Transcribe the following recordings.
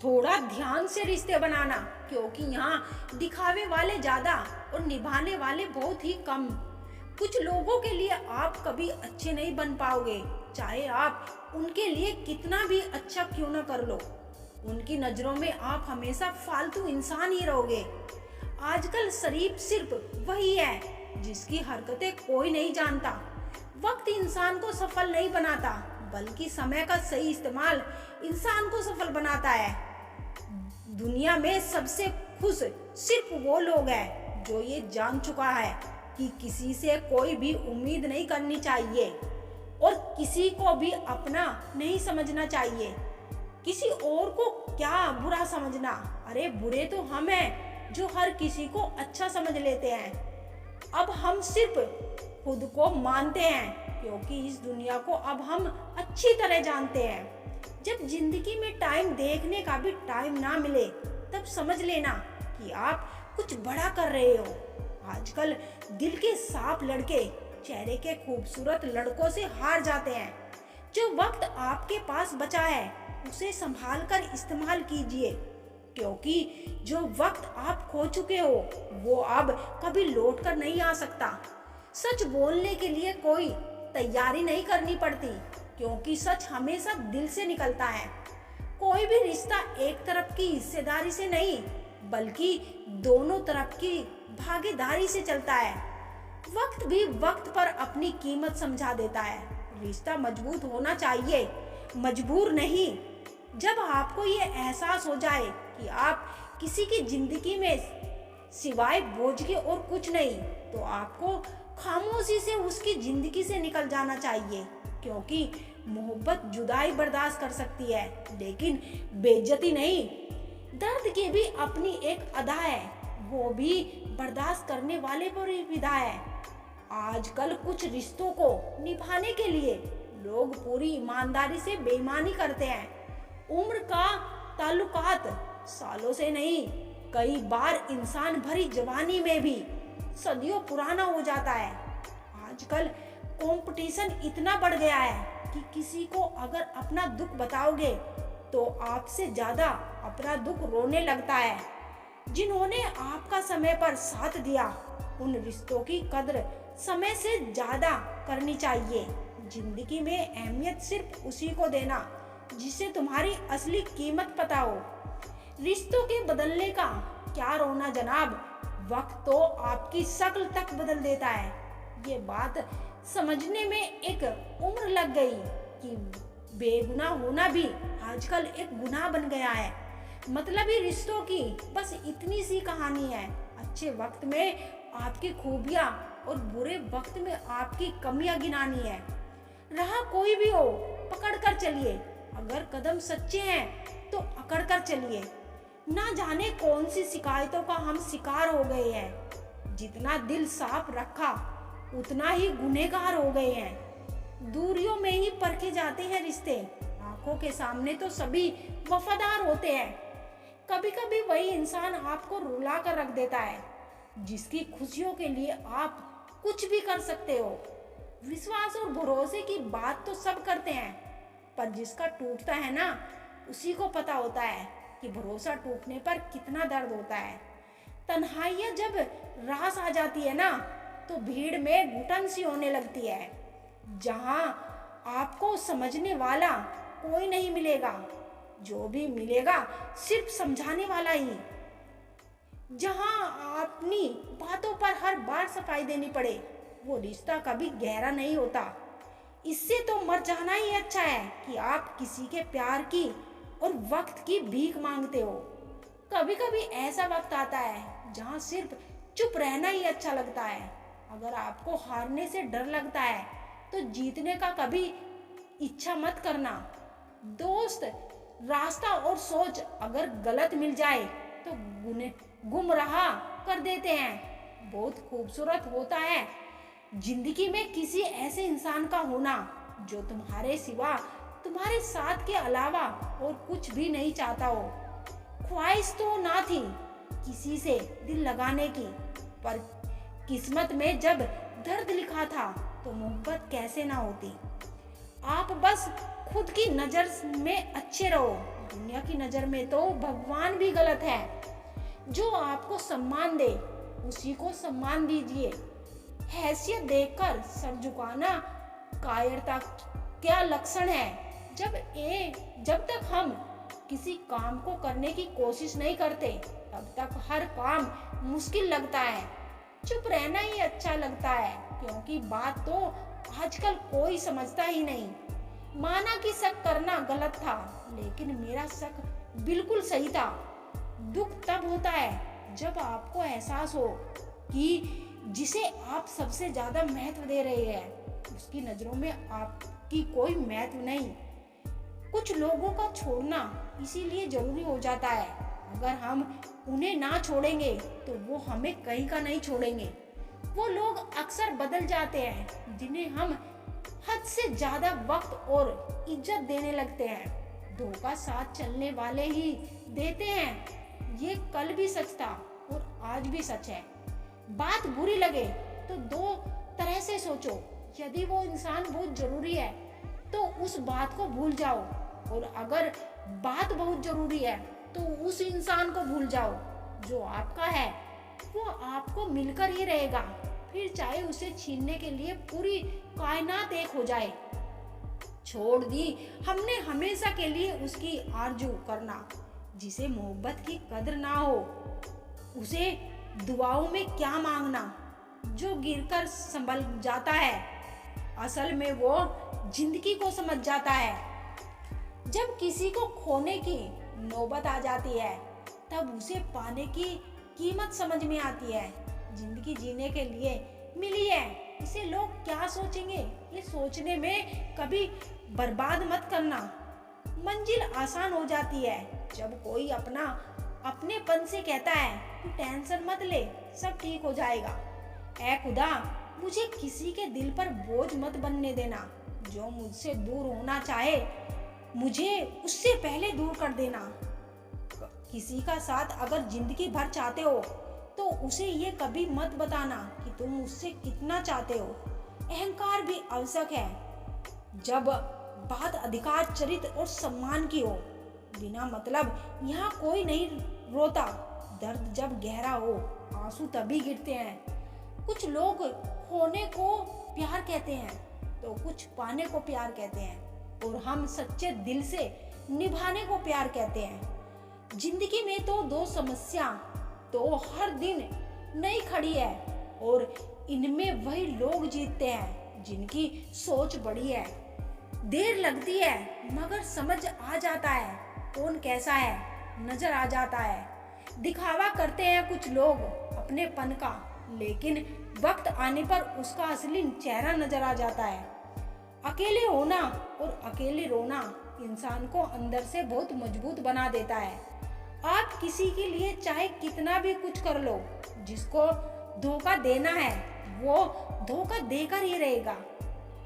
थोड़ा ध्यान से रिश्ते बनाना, क्योंकि यहाँ दिखावे वाले ज्यादा और निभाने वाले बहुत ही कम। कुछ लोगों के लिए आप कभी अच्छे नहीं बन पाओगे, चाहे आप उनके लिए कितना भी अच्छा क्यों ना कर लो। उनकी नजरों में आप हमेशा फालतू इंसान ही रहोगे। आजकल शरीफ सिर्फ वही है जिसकी हरकतें कोई नहीं जानता। वक्त इंसान को सफल नहीं बनाता, बल्कि समय का सही इस्तेमाल इंसान को सफल बनाता है। दुनिया में सबसे खुश सिर्फ वो लोग हैं जो ये जान चुका है कि किसी से कोई भी उम्मीद नहीं करनी चाहिए और किसी को भी अपना नहीं समझना चाहिए। किसी और को क्या बुरा समझना, अरे बुरे तो हम हैं जो हर किसी को अच्छा समझ लेते हैं। अब हम सिर्फ खुद को मानते हैं, क्योंकि इस दुनिया को अब हम अच्छी तरह जानते हैं। जब जिंदगी में टाइम देखने का भी टाइम ना मिले, तब समझ लेना कि आप कुछ बड़ा कर रहे हो। आजकल दिल के साफ लड़के चेहरे के खूबसूरत लड़कों से हार जाते हैं। जो वक्त आपके पास बचा है उसे संभाल कर इस्तेमाल कीजिए, क्योंकि जो वक्त आप खो चुके हो वो अब कभी लौट कर नहीं आ सकता। सच बोलने के लिए कोई तैयारी नहीं करनी पड़ती, क्योंकि सच हमेशा दिल से निकलता है। कोई भी रिश्ता एक तरफ की हिस्सेदारी से नहीं, बल्कि दोनों तरफ की भागीदारी से चलता है। वक्त भी वक्त पर अपनी कीमत समझा देता है। रिश्ता मजबूत होना चाहिए, मजबूर नहीं। जब आपको ये एहसास हो जाए कि आप किसी की जिंदगी में सिवाय बोझ के और कुछ नहीं, तो आपको खामोशी से उसकी जिंदगी से निकल जाना चाहिए, क्योंकि मोहब्बत जुदाई बर्दाश्त कर सकती है, लेकिन बेइज्जती नहीं। दर्द की भी अपनी एक अदा है, वो भी बर्दाश्त करने वाले पर ही विदा है। आजकल कुछ रिश्तों को निभाने के लिए लोग पूरी ईमानदारी से बेईमानी करते हैं। उम्र का ताल्लुकात सालों से नहीं, कई बार इंसान भरी जवानी में भी सदियों पुराना हो जाता है। आजकल कंपटीशन इतना बढ़ गया है कि किसी को अगर अपना दुख बताओगे तो आपसे ज्यादा अपना दुख रोने लगता है। जिन्होंने आपका समय पर साथ दिया, उन रिश्तों की कद्र समय से ज्यादा करनी चाहिए। जिंदगी में अहमियत सिर्फ उसी को देना जिसे तुम्हारी असली कीमत पता हो। रिश्तों के बदलने का क्या रोना जनाब, वक्त तो आपकी शक्ल तक बदल देता है। ये बात समझने में एक उम्र लग गई कि बेगुनाह होना भी आजकल एक गुनाह बन गया है। मतलबी रिश्तों की बस इतनी सी कहानी है। अच्छे वक्त में आपकी खूबियां और बुरे वक्त में आपकी कमियां गिनानी है। रहा कोई भी हो, पकड़ कर चलिए। अगर कदम सच्चे हैं तो अकड़ कर चलिए। ना जाने कौन सी शिकायतों का हम शिकार हो गए हैं। जितना दिल साफ रखा उतना ही गुनहगार हो गए हैं। दूरियों में ही परखे जाते हैं रिश्ते, आंखों के सामने तो सभी वफादार होते हैं। कभी कभी वही इंसान आपको रुला कर रख देता है, जिसकी खुशियों के लिए आप कुछ भी कर सकते हो। विश्वास और भरोसे की बात तो सब करते हैं, पर जिसका टूटता है ना, उसी को पता होता है कि भरोसा टूटने पर कितना दर्द होता है। तन्हाइयाँ जब रास आ जाती है ना, तो भीड़ में घुटन सी होने लगती है। जहाँ आपको समझने वाला कोई नहीं मिलेगा, जो भी मिलेगा सिर्फ समझाने वाला ही। जहाँ अपनी बातों पर हर बार सफाई देनी पड़े, वो रिश्ता कभी गहरा नहीं होता। इससे तो मर जाना ही अच्छा है कि आप किसी के प्यार की और वक्त की भीख मांगते हो। कभी कभी ऐसा वक्त आता है जहाँ सिर्फ चुप रहना ही अच्छा लगता है। अगर आपको हारने से डर लगता है तो जीतने का कभी इच्छा मत करना। दोस्त, रास्ता और सोच अगर गलत मिल जाए तो गुमराह कर देते हैं। बहुत खूबसूरत होता है जिंदगी में किसी ऐसे इंसान का होना जो तुम्हारे सिवा, तुम्हारे साथ के अलावा और कुछ भी नहीं चाहता हो। ख्वाहिश तो ना थी किसी से दिल लगाने की, पर किस्मत में जब दर्द लिखा था तो मोहब्बत कैसे ना होती। आप बस खुद की नजर में अच्छे रहो, दुनिया की नजर में तो भगवान भी गलत है। जो आपको सम्मान दे उसी को सम्मान दीजिए। हैसियत देखकर सर झुकाना कायरता क्या लक्षण है। जब तक हम किसी काम को करने की कोशिश नहीं करते तब तक हर काम मुश्किल लगता है। चुप रहना ही अच्छा लगता है, क्योंकि बात तो आजकल कोई समझता ही नहीं। माना कि शक करना गलत था, लेकिन मेरा शक बिल्कुल सही था। दुख तब होता है जब आपको एहसास हो कि जिसे आप सबसे ज्यादा महत्व दे रहे हैं उसकी नजरों में आपकी कोई महत्व नहीं। कुछ लोगों का छोड़ना इसीलिए जरूरी हो जाता है, अगर हम उन्हें ना छोड़ेंगे तो वो हमें कहीं का नहीं छोड़ेंगे। वो लोग अक्सर बदल जाते हैं जिन्हें हम हद से ज्यादा वक्त और इज्जत देने लगते हैं। धोखा साथ चलने वाले ही देते हैं, ये कल भी सच था और आज भी सच है। बात बुरी लगे तो दो तरह से सोचो। यदि वो इंसान बहुत जरूरी है तो उस बात को भूल जाओ, और अगर बात बहुत जरूरी है तो उस इंसान को भूल जाओ। जो आपका है वो आपको मिलकर ही रहेगा, फिर चाहे उसे छीनने के लिए पूरी कायनात एक हो जाए। छोड़ दी हमने हमेशा के लिए उसकी आरजू करना। जिसे मोहब्बत की कदर ना हो उसे दुआओं में क्या मांगना। जो गिरकर संभल जाता है असल में वो जिंदगी को समझ जाता है। जब किसी को खोने की नौबत आ जाती है तब उसे पाने की कीमत समझ में आती है। जिंदगी जीने के लिए मिली है, इसे लोग क्या सोचेंगे ये सोचने में कभी बर्बाद मत करना। मंजिल आसान हो जाती है जब कोई अपनेपन से कहता है तू टेंशन मत ले, सब ठीक हो जाएगा। ऐ खुदा मुझे किसी के दिल पर बोझ मत बनने देना। जो मुझसे दूर होना चाहे मुझे उससे पहले दूर कर देना। किसी का साथ अगर जिंदगी भर चाहते हो तो उसे ये कभी मत बताना कि तुम उससे कितना चाहते हो। अहंकार भी आवश्यक है जब बात अधिकार, चरित्र और सम्मान की हो। बिना मतलब यहाँ कोई नहीं रोता। दर्द जब गहरा हो आंसू तभी गिरते हैं। कुछ लोग खोने को प्यार कहते हैं तो कुछ पाने को प्यार कहते हैं, और हम सच्चे दिल से निभाने को प्यार कहते हैं। जिंदगी में तो दो समस्या तो हर दिन नई खड़ी है, और इनमें वही लोग जीतते हैं जिनकी सोच बड़ी है। देर लगती है मगर समझ आ जाता है कौन कैसा है, नजर आ जाता है। दिखावा करते हैं कुछ लोग अपनेपन का, लेकिन वक्त आने पर उसका असली चेहरा नजर आ जाता है। अकेले होना और अकेले रोना इंसान को अंदर से बहुत मजबूत बना देता है। आप किसी के लिए चाहे कितना भी कुछ कर लो, जिसको धोखा देना है वो धोखा देकर ही रहेगा।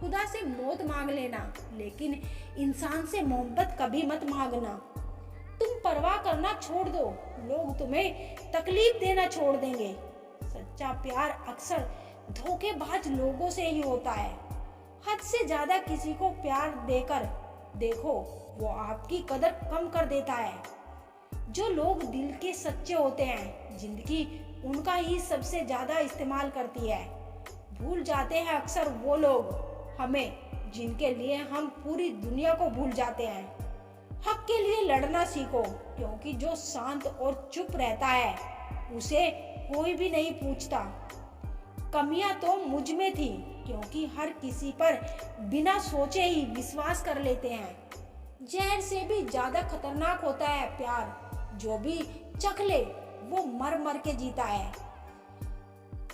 खुदा से मौत मांग लेना, लेकिन इंसान से मोहब्बत कभी मत मांगना। तुम परवाह करना छोड़ दो, लोग तुम्हें तकलीफ देना छोड़ देंगे। सच्चा प्यार अक्सर धोखेबाज लोगों से ही होता है। हद से ज्यादा किसी को प्यार देकर देखो, वो आपकी कदर कम कर देता है। जो लोग दिल के सच्चे होते हैं जिंदगी उनका ही सबसे ज्यादा इस्तेमाल करती है। भूल जाते हैं अक्सर वो लोग हमें जिनके लिए हम पूरी दुनिया को भूल जाते हैं। हक के लिए लड़ना सीखो, क्योंकि जो शांत और चुप रहता है उसे कोई भी नहीं पूछता। कमियां तो मुझ में थी, क्योंकि हर किसी पर बिना सोचे ही विश्वास कर लेते हैं। जहर से भी ज्यादा खतरनाक होता है प्यार, जो भी चख ले वो मर मर के जीता है।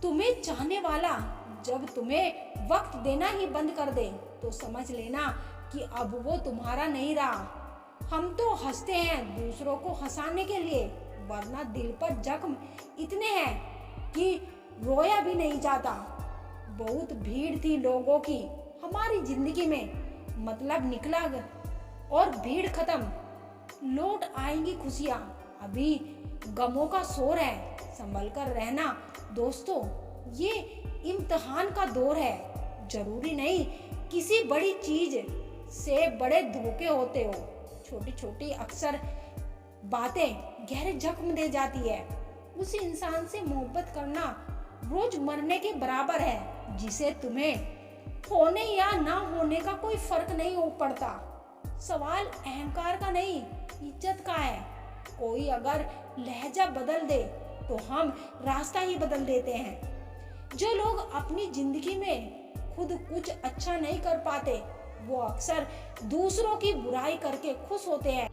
तुम्हें चाहने वाला जब तुम्हें वक्त देना ही बंद कर दे तो समझ लेना कि अब वो तुम्हारा नहीं रहा। हम तो हंसते हैं दूसरों को हंसाने के लिए, वरना दिल पर जख्म इतने हैं कि रोया भी नहीं जाता। बहुत भीड़ थी लोगों की हमारी जिंदगी में, मतलब निकला और भीड़ खत्म। लौट आएंगी खुशियाँ, अभी गमों का शोर है। संभल कर रहना दोस्तों, ये इम्तिहान का दौर है। जरूरी नहीं किसी बड़ी चीज से बड़े धोखे होते हो, छोटी छोटी अक्सर बातें गहरे जख्म दे जाती है। उस इंसान से मोहब्बत करना रोज मरने के बराबर है, जिसे तुम्हें होने या ना होने का कोई फर्क नहीं हो पड़ता। सवाल अहंकार का नहीं, इज्जत का है। कोई अगर लहजा बदल दे तो हम रास्ता ही बदल देते हैं। जो लोग अपनी जिंदगी में खुद कुछ अच्छा नहीं कर पाते, वो अक्सर दूसरों की बुराई करके खुश होते हैं।